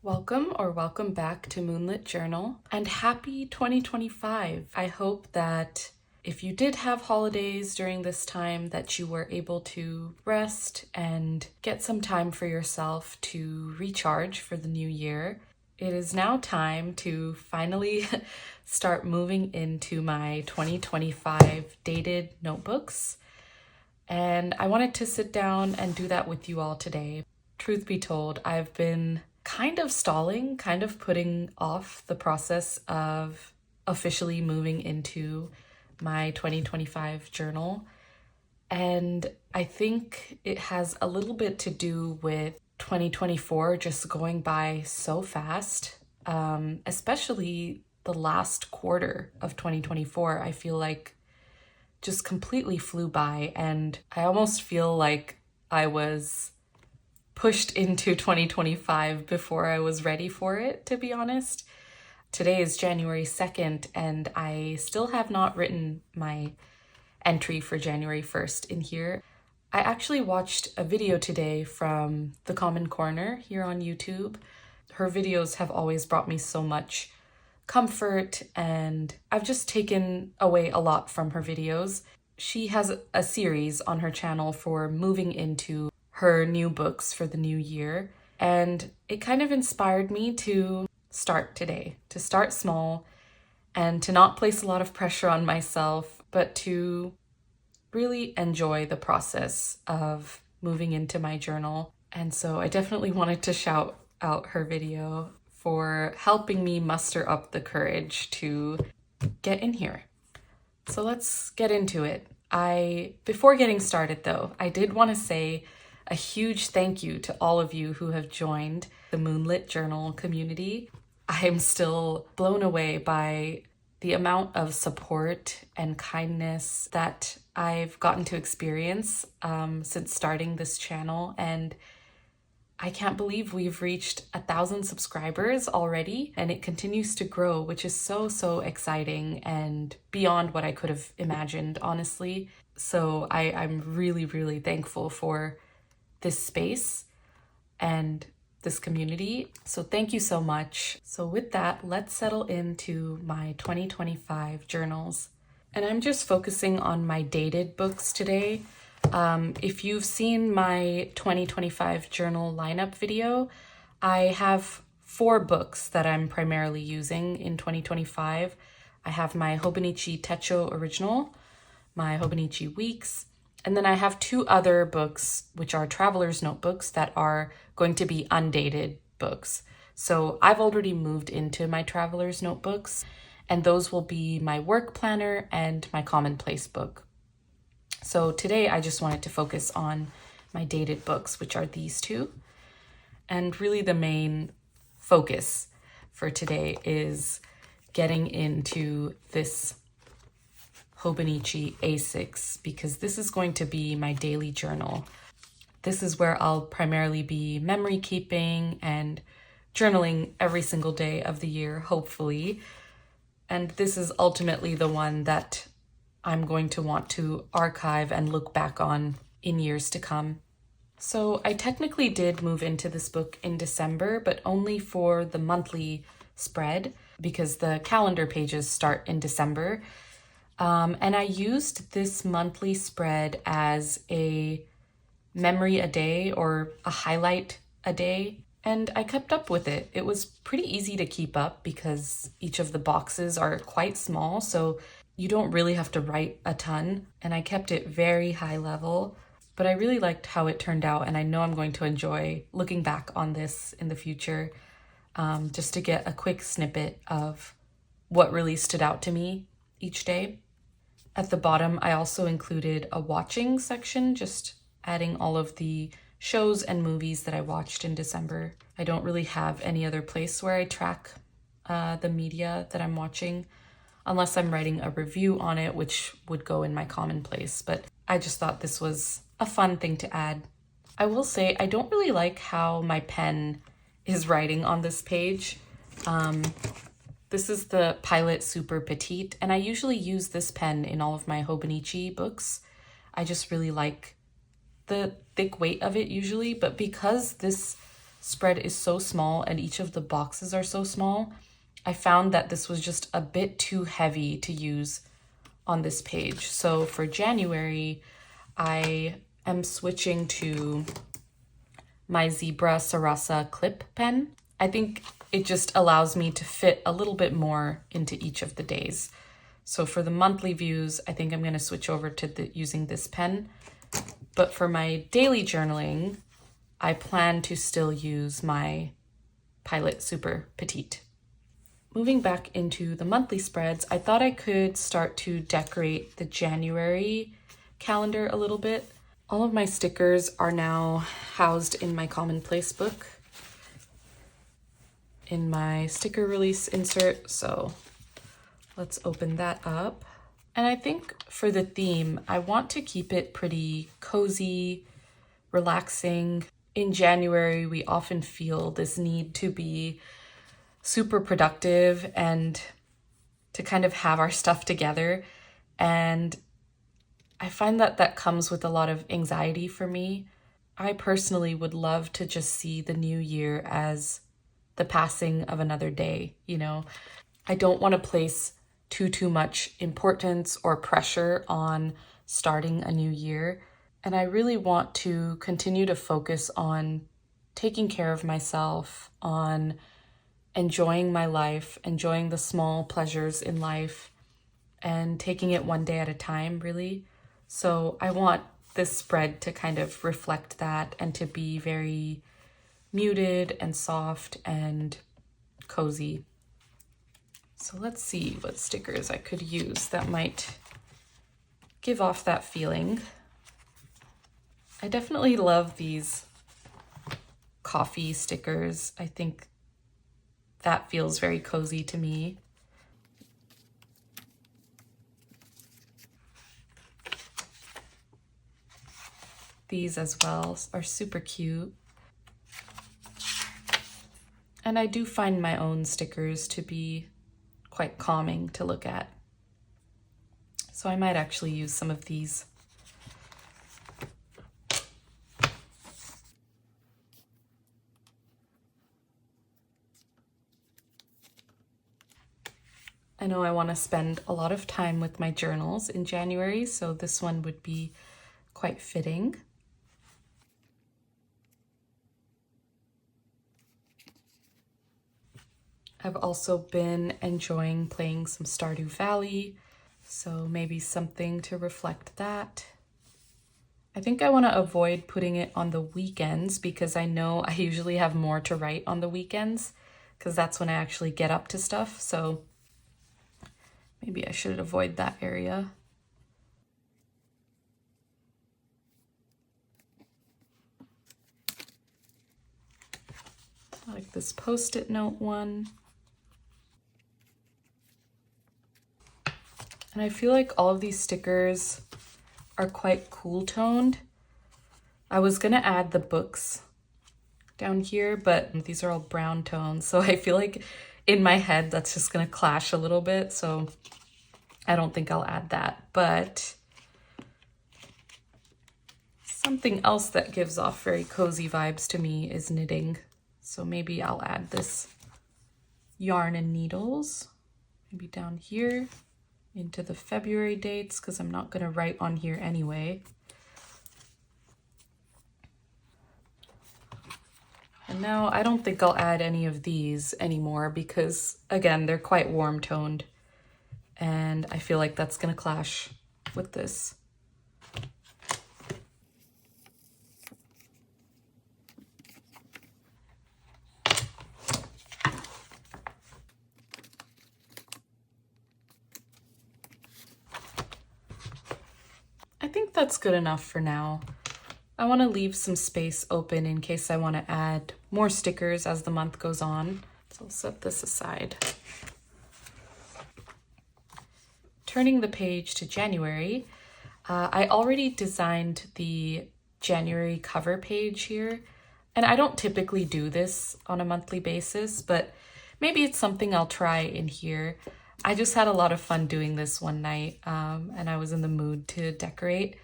Welcome back to Moonlit Journal, and happy 2025. I hope that if you did have holidays during this time that you were able to rest and get some time for yourself to recharge for the new year. It is now time to finally start moving into my 2025 dated notebooks. And I wanted to sit down and do that with you all today. Truth be told, I've been kind of stalling, kind of putting off the process of officially moving into my 2025 journal. And I think it has a little bit to do with 2024 just going by so fast, especially the last quarter of 2024. I feel like just completely flew by, and I almost feel like I was pushed into 2025 before I was ready for it, to be honest. Today is January 2nd, and I still have not written my entry for January 1st in here. I actually watched a video today from The Common Corner here on YouTube. Her videos have always brought me so much comfort, and I've just taken away a lot from her videos. She has a series on her channel for moving into her new books for the new year, and it kind of inspired me to start today, to start small and to not place a lot of pressure on myself, but to really enjoy the process of moving into my journal. And so I definitely wanted to shout out her video for helping me muster up the courage to get in here. So let's get into it. Before getting started though, I did want to say a huge thank you to all of you who have joined the Moonlit Journal community. I'm still blown away by the amount of support and kindness that I've gotten to experience since starting this channel, and I can't believe we've reached 1,000 subscribers already, and it continues to grow, which is so exciting and beyond what I could have imagined, honestly. So I'm really thankful for this space and this community. So thank you so much. So with that, let's settle into my 2025 journals. And I'm just focusing on my dated books today. If you've seen my 2025 journal lineup video, I have 4 books that I'm primarily using in 2025. I have my Hobonichi Techo original, my Hobonichi Weeks, and then I have 2 other books, which are traveler's notebooks that are going to be undated books. So I've already moved into my traveler's notebooks, and those will be my work planner and my commonplace book. So today I just wanted to focus on my dated books, which are these 2. And really the main focus for today is getting into this Hobonichi A6, because this is going to be my daily journal. This is where I'll primarily be memory keeping and journaling every single day of the year, hopefully. And this is ultimately the one that I'm going to want to archive and look back on in years to come. So I technically did move into this book in December, but only for the monthly spread because the calendar pages start in December. And I used this monthly spread as a memory a day or a highlight a day, and I kept up with it. It was pretty easy to keep up because each of the boxes are quite small, so you don't really have to write a ton, and I kept it very high level. But I really liked how it turned out, and I know I'm going to enjoy looking back on this in the future, just to get a quick snippet of what really stood out to me each day. At the bottom, I also included a watching section, just adding all of the shows and movies that I watched in December. I don't really have any other place where I track the media that I'm watching, unless I'm writing a review on it, which would go in my commonplace. But I just thought this was a fun thing to add. I will say I don't really like how my pen is writing on this page. This is the Pilot Super Petite, and I usually use this pen in all of my Hobonichi books. I just really like the thick weight of it usually, but because this spread is so small and each of the boxes are so small, I found that this was just a bit too heavy to use on this page. So for January, I am switching to my Zebra Sarasa clip pen. I think it just allows me to fit a little bit more into each of the days. So for the monthly views, I think I'm going to switch over to using this pen. But for my daily journaling, I plan to still use my Pilot Super Petite. Moving back into the monthly spreads, I thought I could start to decorate the January calendar a little bit. All of my stickers are now housed in my commonplace book in my sticker release insert, so let's open that up. And I think for the theme, I want to keep it pretty cozy, relaxing. In January, we often feel this need to be super productive and to kind of have our stuff together. And I find that that comes with a lot of anxiety for me. I personally would love to just see the new year as the passing of another day, you know? I don't want to place too much importance or pressure on starting a new year. And I really want to continue to focus on taking care of myself, on enjoying my life, enjoying the small pleasures in life, and taking it one day at a time, really. So I want this spread to kind of reflect that and to be very muted and soft and cozy. So let's see what stickers I could use that might give off that feeling. I definitely love these coffee stickers. I think that feels very cozy to me. These as well are super cute. And I do find my own stickers to be quite calming to look at. So I might actually use some of these. I know I want to spend a lot of time with my journals in January, so this one would be quite fitting. I've also been enjoying playing some Stardew Valley, so maybe something to reflect that. I think I want to avoid putting it on the weekends because I know I usually have more to write on the weekends because that's when I actually get up to stuff, so maybe I should avoid that area. I like this Post-it note one. And I feel like all of these stickers are quite cool toned. I was gonna add the books down here, but these are all brown tones. So I feel like in my head, that's just gonna clash a little bit. So I don't think I'll add that, but something else that gives off very cozy vibes to me is knitting. So maybe I'll add this yarn and needles, maybe down here into the February dates because I'm not gonna write on here anyway. And now I don't think I'll add any of these anymore because again, they're quite warm toned and I feel like that's gonna clash with this. I think that's good enough for now. I want to leave some space open in case I want to add more stickers as the month goes on. So I'll set this aside. Turning the page to January, I already designed the January cover page here. And I don't typically do this on a monthly basis, but maybe it's something I'll try in here. I just had a lot of fun doing this one night and I was in the mood to decorate.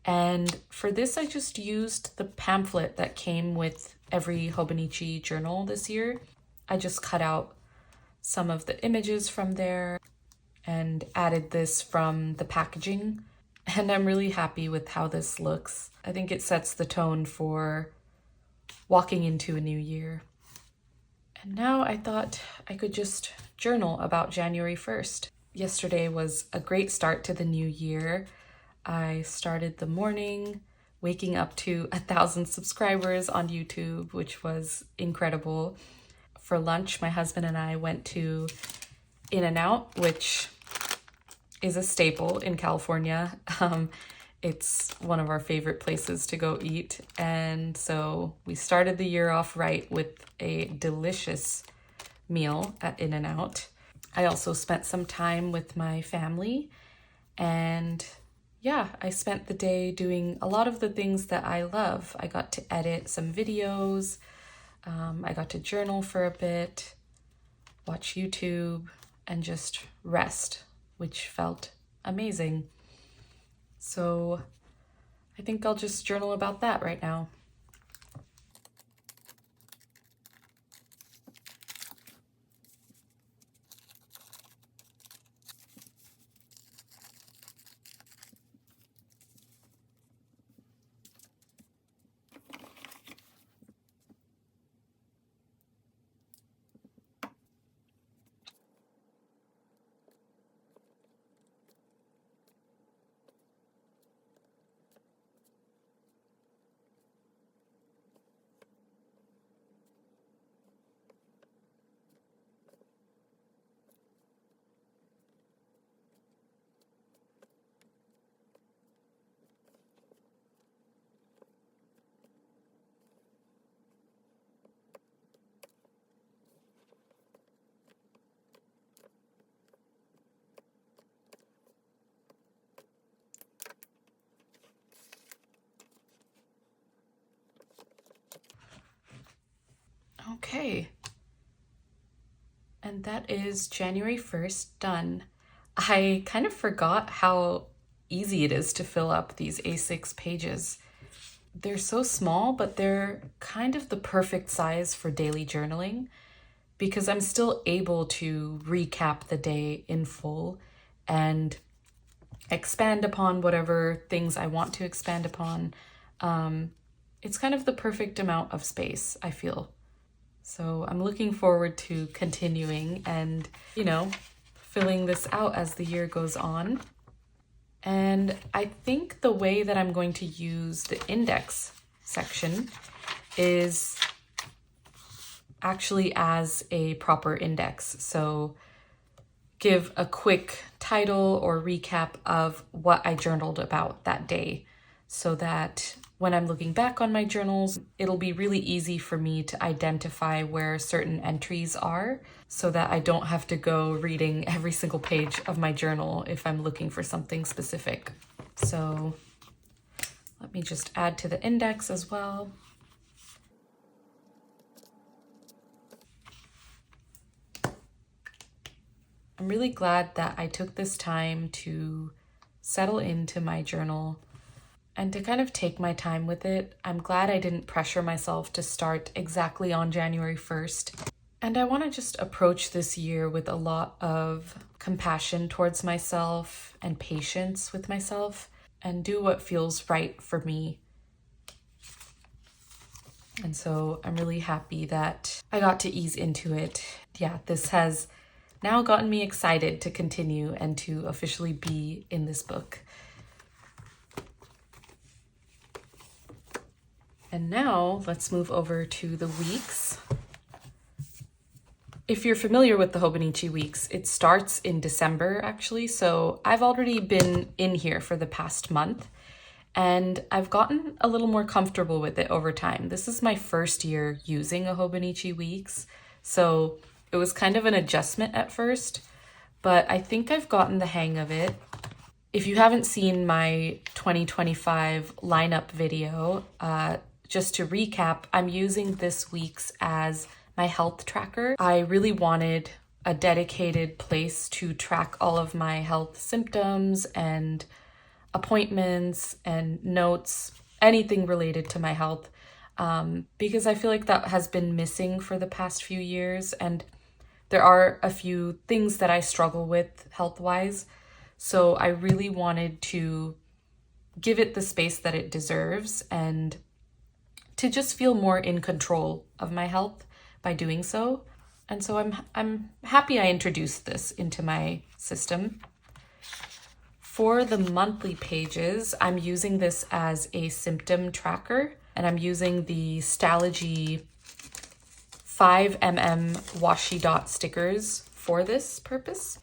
And for this, I just used the pamphlet that came with every Hobonichi journal this year. I just cut out some of the images from there and added this from the packaging. And I'm really happy with how this looks. I think it sets the tone for walking into a new year. And now I thought I could just journal about January 1st. Yesterday was a great start to the new year. I started the morning waking up to 1,000 subscribers on YouTube, which was incredible. For lunch, my husband and I went to In-N-Out, which is a staple in California. It's one of our favorite places to go eat. And so we started the year off right with a delicious meal at In-N-Out. I also spent some time with my family, and yeah, I spent the day doing a lot of the things that I love. I got to edit some videos, I got to journal for a bit, watch YouTube, and just rest, which felt amazing. So I think I'll just journal about that right now. Okay. And that is January 1st done. I kind of forgot how easy it is to fill up these A6 pages. They're so small, but they're kind of the perfect size for daily journaling because I'm still able to recap the day in full and expand upon whatever things I want to expand upon. It's kind of the perfect amount of space, I feel. So I'm looking forward to continuing and, filling this out as the year goes on. And I think the way that I'm going to use the index section is actually as a proper index. So give a quick title or recap of what I journaled about that day so that when I'm looking back on my journals, it'll be really easy for me to identify where certain entries are so that I don't have to go reading every single page of my journal if I'm looking for something specific. So let me just add to the index as well. I'm really glad that I took this time to settle into my journal and to kind of take my time with it. I'm glad I didn't pressure myself to start exactly on January 1st. And I want to just approach this year with a lot of compassion towards myself and patience with myself and do what feels right for me. And so I'm really happy that I got to ease into it. Yeah, this has now gotten me excited to continue and to officially be in this book. And now let's move over to the weeks. If you're familiar with the Hobonichi Weeks, it starts in December actually. So I've already been in here for the past month and I've gotten a little more comfortable with it over time. This is my first year using a Hobonichi Weeks. So it was kind of an adjustment at first, but I think I've gotten the hang of it. If you haven't seen my 2025 lineup video, just to recap, I'm using this week's as my health tracker. I really wanted a dedicated place to track all of my health symptoms and appointments and notes, anything related to my health. because I feel like that has been missing for the past few years. And there are a few things that I struggle with health-wise. So I really wanted to give it the space that it deserves and to just feel more in control of my health by doing so. And so I'm happy I introduced this into my system. For the monthly pages, I'm using this as a symptom tracker, and I'm using the Stalogy 5mm washi dot stickers for this purpose,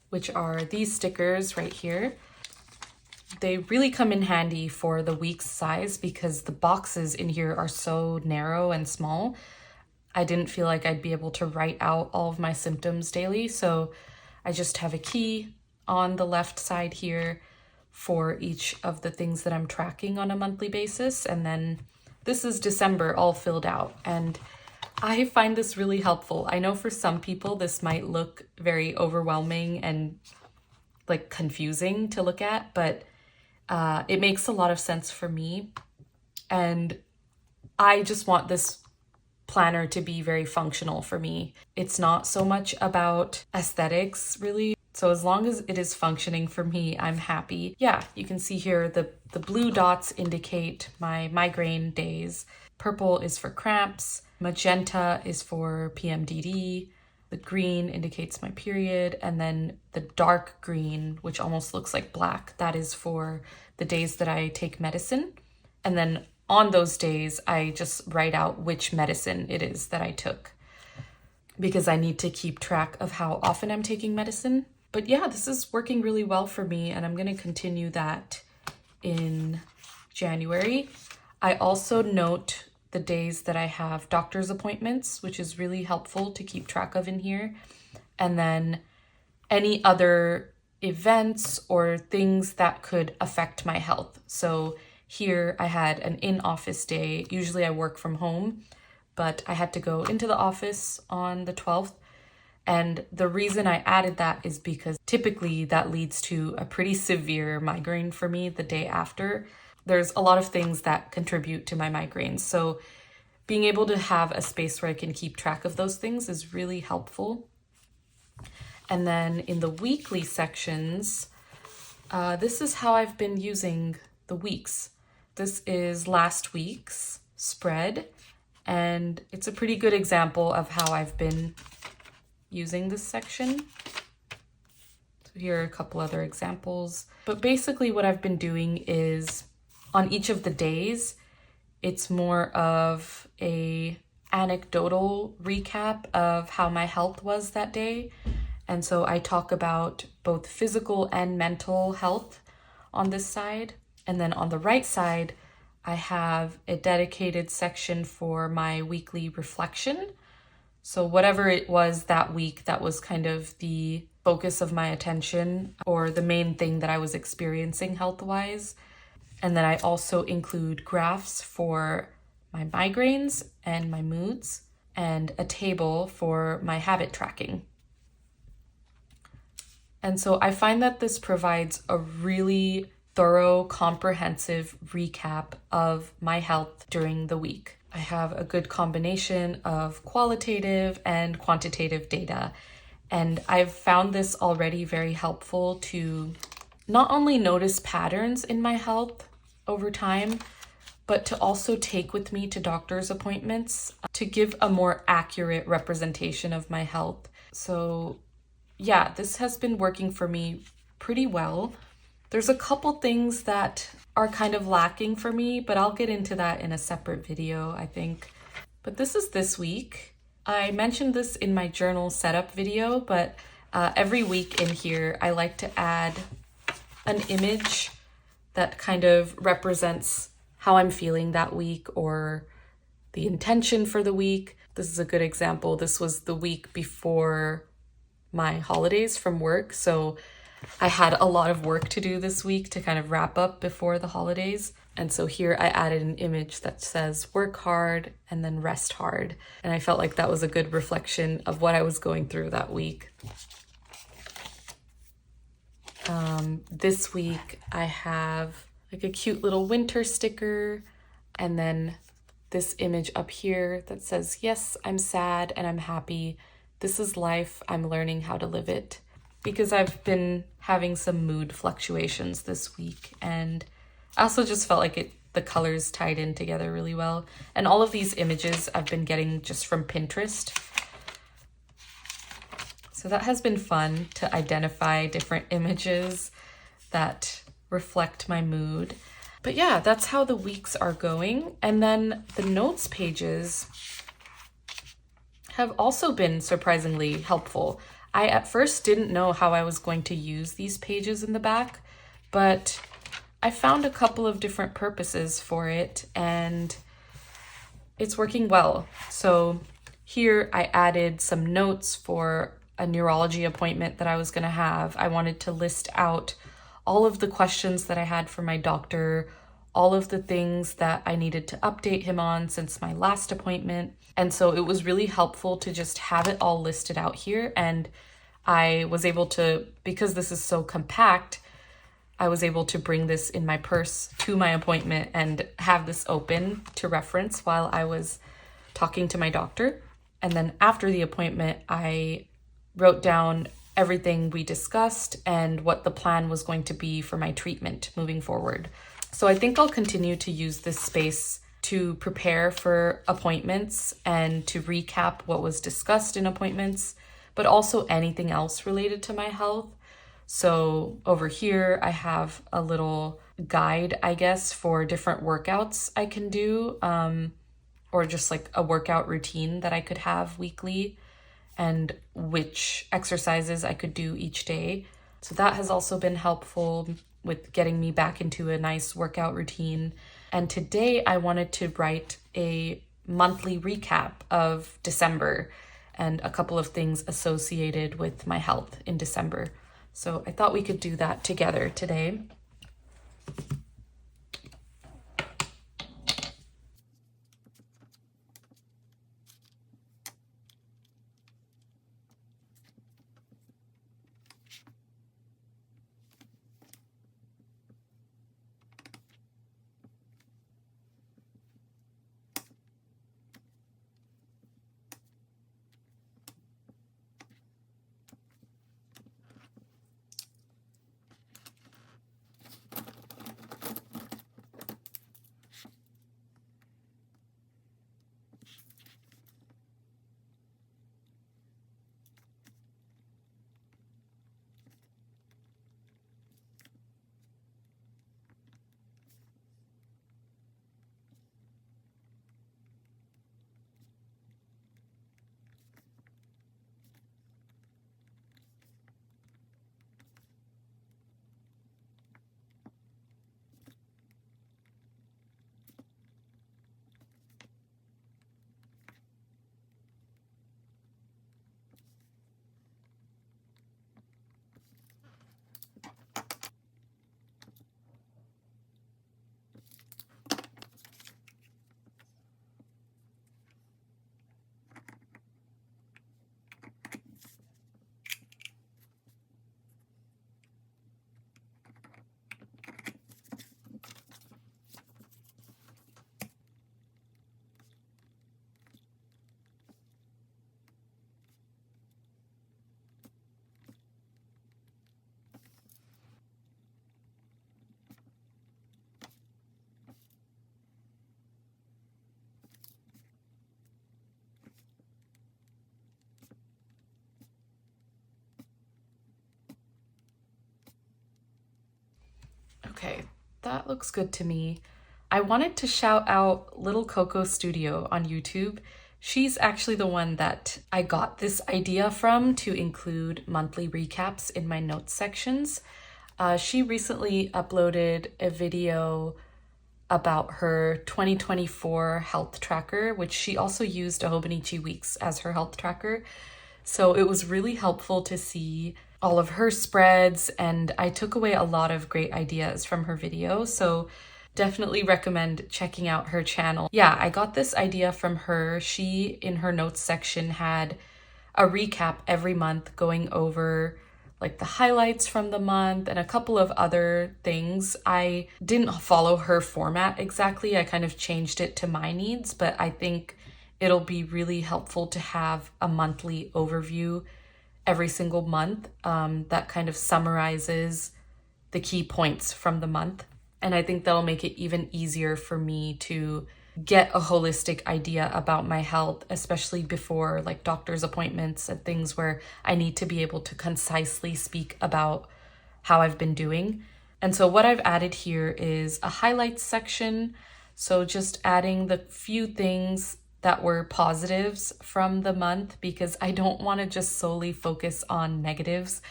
which are these stickers right here. They really come in handy for the week's size because the boxes in here are so narrow and small. I didn't feel like I'd be able to write out all of my symptoms daily, so I just have a key on the left side here for each of the things that I'm tracking on a monthly basis. And then this is December all filled out. And I find this really helpful. I know for some people this might look very overwhelming and like confusing to look at, but it makes a lot of sense for me. And I just want this planner to be very functional for me. It's not so much about aesthetics, really. So as long as it is functioning for me, I'm happy. Yeah, you can see here the blue dots indicate my migraine days. Purple is for cramps. Magenta is for PMDD. The green indicates my period. And then the dark green, which almost looks like black, that is for the days that I take medicine. And then on those days, I just write out which medicine it is that I took, because I need to keep track of how often I'm taking medicine. But yeah, this is working really well for me, and I'm going to continue that in January. I also note the days that I have doctor's appointments, which is really helpful to keep track of in here. And then any other events or things that could affect my health. So here I had an in-office day. Usually I work from home, but I had to go into the office on the 12th. And the reason I added that is because typically that leads to a pretty severe migraine for me the day after. There's a lot of things that contribute to my migraines. So being able to have a space where I can keep track of those things is really helpful. And then in the weekly sections, this is how I've been using the weeks. This is last week's spread, and it's a pretty good example of how I've been using this section. So here are a couple other examples. But basically what I've been doing is on each of the days, it's more of a anecdotal recap of how my health was that day. And so I talk about both physical and mental health on this side. And then on the right side, I have a dedicated section for my weekly reflection. So whatever it was that week, that was kind of the focus of my attention or the main thing that I was experiencing health-wise. And then I also include graphs for my migraines and my moods and a table for my habit tracking. And so I find that this provides a really thorough, comprehensive recap of my health during the week. I have a good combination of qualitative and quantitative data, and I've found this already very helpful to not only notice patterns in my health over time, but to also take with me to doctor's appointments to give a more accurate representation of my health. So yeah, this has been working for me pretty well. There's a couple things that are kind of lacking for me, but I'll get into that in a separate video, I think. But this is this week. I mentioned this in my journal setup video, but every week in here, I like to add an image that kind of represents how I'm feeling that week or the intention for the week. This is a good example. This was the week before my holidays from work, so I had a lot of work to do this week to kind of wrap up before the holidays. And so here I added an image that says work hard and then rest hard. And I felt like that was a good reflection of what I was going through that week. This week I have like a cute little winter sticker and then this image up here that says, yes, I'm sad and I'm happy. This is life. I'm learning how to live it. Because I've been having some mood fluctuations this week, and I also just felt like the colors tied in together really well. And all of these images I've been getting just from Pinterest. So that has been fun to identify different images that reflect my mood. But yeah, that's how the weeks are going. And then the notes pages have also been surprisingly helpful. I at first didn't know how I was going to use these pages in the back, but I found a couple of different purposes for it and it's working well. So here I added some notes for a neurology appointment that I was going to have. I wanted to list out all of the questions that I had for my doctor, all of the things that I needed to update him on since my last appointment. And so it was really helpful to just have it all listed out here. And I was able to, because this is so compact, I was able to bring this in my purse to my appointment and have this open to reference while I was talking to my doctor. And then after the appointment, I wrote down everything we discussed and what the plan was going to be for my treatment moving forward. So I think I'll continue to use this space to prepare for appointments and to recap what was discussed in appointments, but also anything else related to my health. So over here, I have a little guide, I guess, for different workouts I can do, or just like a workout routine that I could have weekly, and which exercises I could do each day. So that has also been helpful with getting me back into a nice workout routine. And today I wanted to write a monthly recap of December and a couple of things associated with my health in December. So I thought we could do that together today. Okay, that looks good to me. I wanted to shout out Little Coco Studio on YouTube. She's actually the one that I got this idea from to include monthly recaps in my notes sections. She recently uploaded a video about her 2024 health tracker, which she also used a Hobonichi Weeks as her health tracker. So it was really helpful to see all of her spreads, and I took away a lot of great ideas from her video. So definitely recommend checking out her channel. Yeah, I got this idea from her. She, in her notes section, had a recap every month going over like the highlights from the month and a couple of other things. I didn't follow her format exactly. I kind of changed it to my needs, but I think it'll be really helpful to have a monthly overview every single month that kind of summarizes the key points from the month. And I think that'll make it even easier for me to get a holistic idea about my health, especially before like doctor's appointments and things where I need to be able to concisely speak about how I've been doing. And so what I've added here is a highlights section. So just adding the few things that were positives from the month, because I don't want to just solely focus on negatives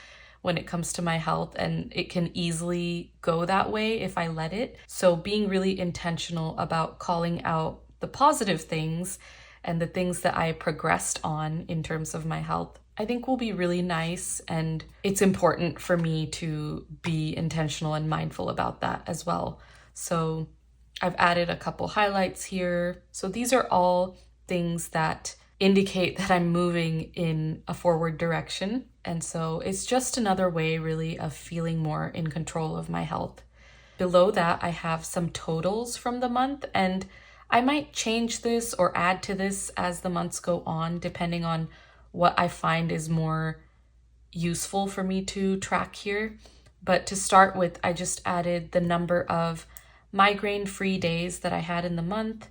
when it comes to my health, and it can easily go that way if I let it. So being really intentional about calling out the positive things and the things that I progressed on in terms of my health, I think will be really nice. And it's important for me to be intentional and mindful about that as well. So I've added a couple highlights here. So these are all things that indicate that I'm moving in a forward direction. And so it's just another way really of feeling more in control of my health. Below that, I have some totals from the month, and I might change this or add to this as the months go on, depending on what I find is more useful for me to track here. But to start with, I just added the number of migraine-free days that I had in the month,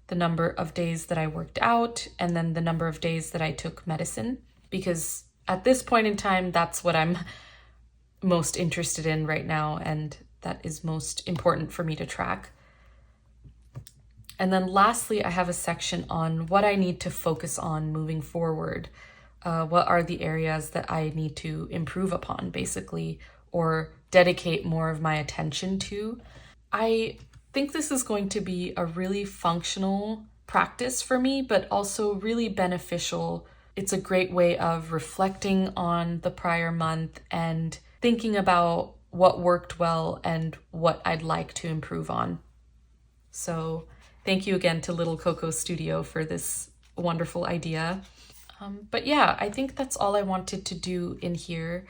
the number of days that I worked out, and then the number of days that I took medicine, because at this point in time, that's what I'm most interested in right now, and that is most important for me to track. And then lastly, I have a section on what I need to focus on moving forward. What are the areas that I need to improve upon, basically, or dedicate more of my attention to. I think this is going to be a really functional practice for me, but also really beneficial. It's a great way of reflecting on the prior month and thinking about what worked well and what I'd like to improve on. So thank you again to Little Coco Studio for this wonderful idea. But yeah, I think that's all I wanted to do in here.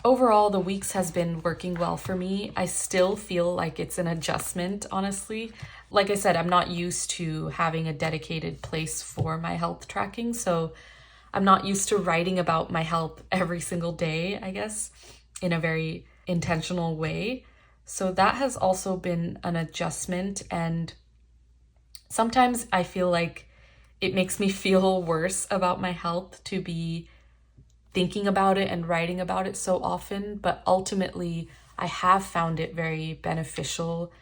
Overall, the weeks has been working well for me. I still feel like it's an adjustment, honestly. Like I said, I'm not used to having a dedicated place for my health tracking, so I'm not used to writing about my health every single day, I guess, in a very intentional way. So that has also been an adjustment, and sometimes I feel like it makes me feel worse about my health to be thinking about it and writing about it so often, but ultimately I have found it very beneficial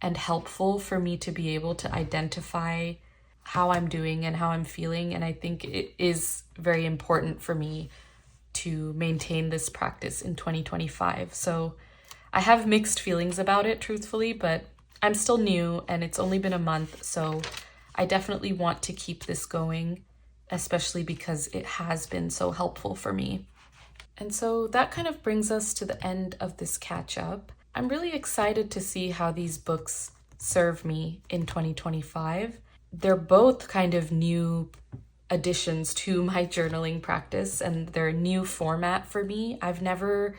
and helpful for me to be able to identify how I'm doing and how I'm feeling. And I think it is very important for me to maintain this practice in 2025. So I have mixed feelings about it, truthfully, but I'm still new and it's only been a month. So I definitely want to keep this going, especially because it has been so helpful for me. And so that kind of brings us to the end of this catch up. I'm really excited to see how these books serve me in 2025. They're both kind of new additions to my journaling practice, and they're a new format for me. I've never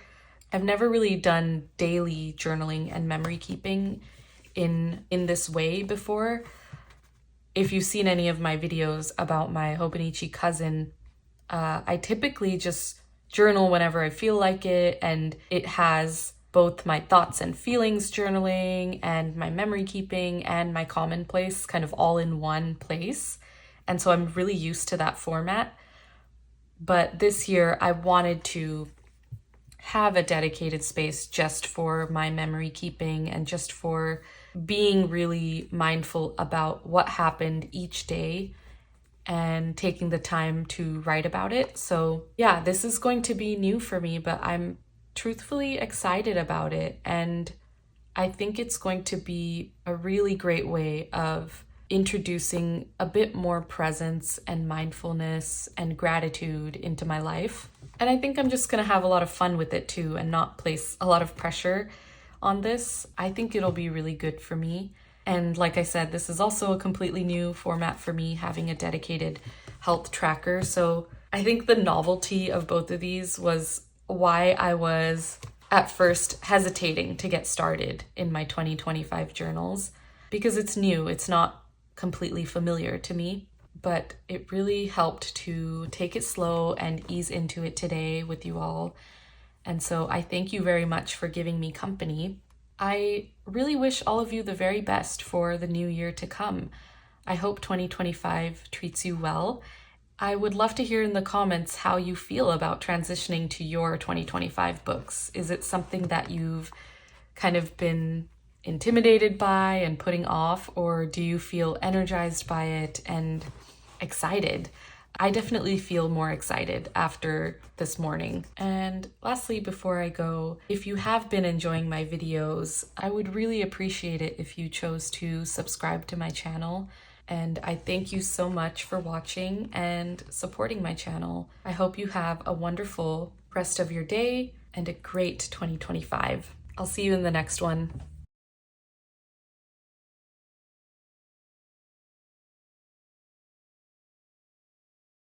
really done daily journaling and memory keeping in this way before. If you've seen any of my videos about my Hobonichi cousin, I typically just journal whenever I feel like it, and it has both my thoughts and feelings journaling and my memory keeping and my commonplace kind of all in one place. And so I'm really used to that format. But this year I wanted to have a dedicated space just for my memory keeping and just for being really mindful about what happened each day and taking the time to write about it. So yeah, this is going to be new for me, but I'm truthfully excited about it. And I think it's going to be a really great way of introducing a bit more presence and mindfulness and gratitude into my life. And I think I'm just going to have a lot of fun with it too and not place a lot of pressure on this. I think it'll be really good for me. And like I said, this is also a completely new format for me, having a dedicated health tracker. So I think the novelty of both of these was why I was at first hesitating to get started in my 2025 journals, because it's new, it's not completely familiar to me, but it really helped to take it slow and ease into it today with you all. And so I thank you very much for giving me company. I really wish all of you the very best for the new year to come. I hope 2025 treats you well. I would love to hear in the comments how you feel about transitioning to your 2025 books. Is it something that you've kind of been intimidated by and putting off, or do you feel energized by it and excited? I definitely feel more excited after this morning. And lastly, before I go, if you have been enjoying my videos, I would really appreciate it if you chose to subscribe to my channel. And I thank you so much for watching and supporting my channel. I hope you have a wonderful rest of your day and a great 2025. I'll see you in the next one.